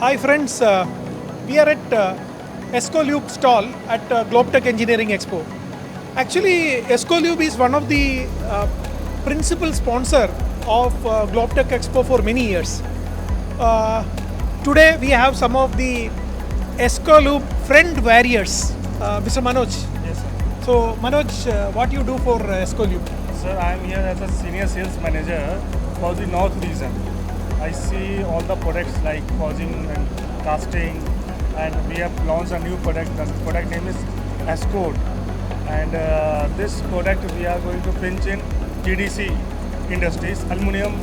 Hi friends, we are at Yeskolube stall at Globe-Tech Engineering Expo. Actually, Yeskolube is one of the principal sponsor of Globe-Tech Expo for many years. Today we have some of the Yeskolube friend warriors. Mr. Manoj. Yes, sir. So Manoj, what you do for Yeskolube? Sir, I am here as a senior sales manager for the North region. I see all the products like forging and casting, and we have launched a new product. The product name is Yeskote, and this product we are going to pinch in GDC industries, aluminum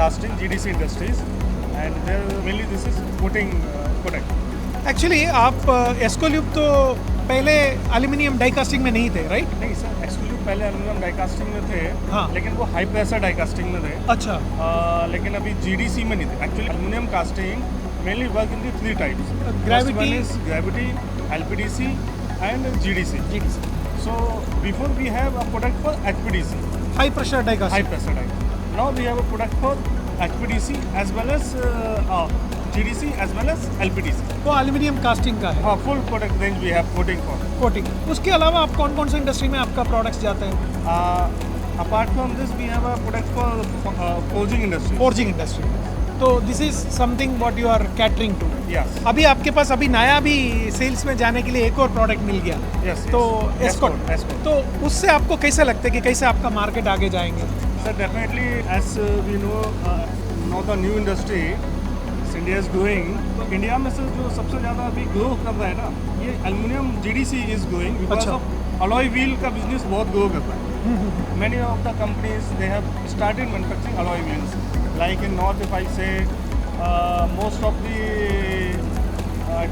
casting GDC industries, and there mainly this is coating product. Actually, आप Yeskolube तो पहले aluminium die casting में नहीं थे, right? नहीं sir, exclusive पहले aluminium die casting में थे, हाँ. लेकिन वो हाई प्रेशर डाई कास्टिंग में थे. अच्छा. लेकिन अभी जीडीसी में नहीं थे. Actually aluminium casting mainly work in the three types. Gravity, LPDC and GDC. So before we have a product for HPDC. High pressure die casting. High pressure die. Now we have a product for HPDC as well as GDC as well as LPDC. वो aluminium casting का है. हाँ, full product range we have coating for. Coating. उसके अलावा आप कौन कौन से इंडस्ट्री में आपका प्रोडक्ट्स जाते हैं? Apart from this, we have a product for forging industry. Forging industry. तो this is something what you are catering to. Yes. अभी आपके पास अभी नया भी सेल्स में जाने के लिए एक और प्रोडक्ट मिल गया. Yes. तो Yeskote. तो उससे आपको कैसे लगता है कि कैसे आपका मार्केट आगे जाएंगे? Sir, definitely, as we know the new industry India is doing. तो इंडिया में से जो सबसे ज़्यादा अभी ग्रो कर रहा है ना, ये aluminium GDC is growing because of alloy wheel का बिजनेस बहुत ग्रो कर रहा है. Many of the companies they have started manufacturing alloy wheels. Like in North, if I say, most of the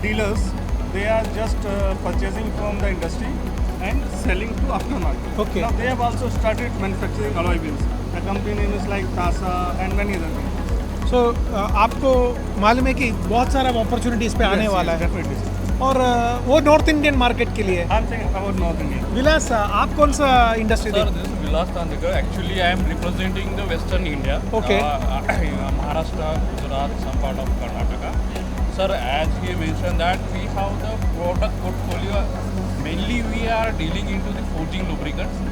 dealers they are just purchasing from the industry and selling to aftermarket. Okay. Now they have also started manufacturing alloy wheels. The company name is like Tasa and many other things. सो आपको मालूम है कि बहुत सारा opportunity इस पे आने वाला है. और वो नॉर्थ इंडियन मार्केट के लिए. विलास, आप कौन सा industry Sir, this is Vilas Tandlikar. Actually, I am representing the Western India. Okay. Maharashtra, Gujarat, some part of Karnataka. Sir, as he mentioned that we have the product portfolio. Mainly, we are dealing into the forging lubricants.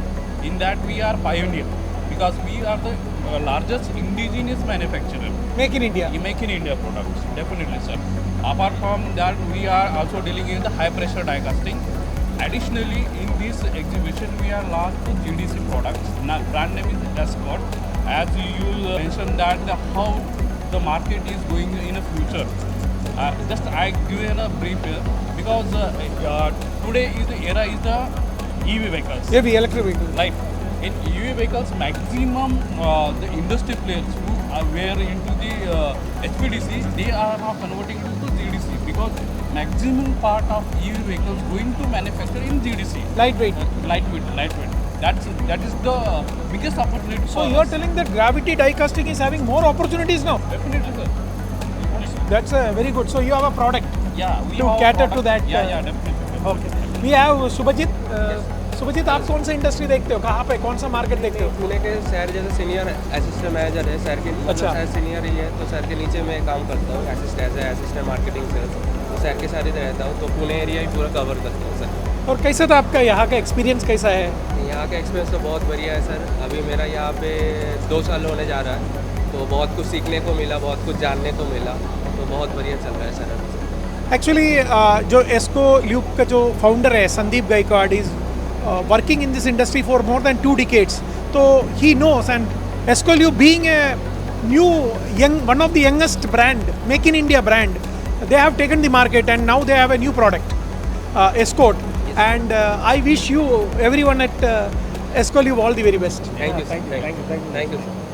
In that, we are pioneer because we are the largest indigenous manufacturer. Make in India. Make in India products, definitely, sir. Apart from that, we are also dealing in the high pressure die casting. Additionally, in this exhibition, we are launched GDC products. Now, brand name is Yeskote. As you mentioned that how the market is going in the future. Just I give you a brief here because today is the era is the EV vehicles. ये भी electric vehicle. Right. In EV vehicles, maximum the industry players who were into the HPDC, they are now converting to GDC because maximum part of EV vehicles going to manufacture in GDC. Lightweight. Lightweight. That is the biggest opportunity. So you are telling that gravity die casting is having more opportunities now? Definitely, sir. That's very good. So you have a product. Yeah, we to have cater to that. Yeah, definitely. Okay. We have Sabhajit. Subhajit, आप कौन सा industry देखते हो? कहाँ पे कौन सा market देखते हो? पुणे के शहर जैसे सीनियर असिस्टेंट मैनेजर है शहर के. अच्छा. शहर सीनियर ही है तो शहर के नीचे मैं काम करता हूँ असिस्टेंट मार्केटिंग सेल्स. तो शहर के साथ ही रहता हूँ तो पुणे एरिया ही पूरा कवर करता हूँ सर. और कैसा था आपका यहाँ का एक्सपीरियंस कैसा है? यहाँ का एक्सपीरियंस तो बहुत बढ़िया है सर. अभी मेरा यहाँ पे 2 साल होने जा रहा है तो बहुत कुछ सीखने को मिला, बहुत कुछ जानने को मिला, तो बहुत बढ़िया चल रहा है सर. एक्चुअली जो Yeskolube का जो फाउंडर है Sandeep Gaikwad is working in this industry for more than 2 decades. So he knows, and Yeskolube being a one of the youngest brand, Make in India brand, they have taken the market and now they have a new product, Yeskote. Yes. And I wish you, everyone at Yeskolube, all the very best. Thank you, sir. Thank you, sir.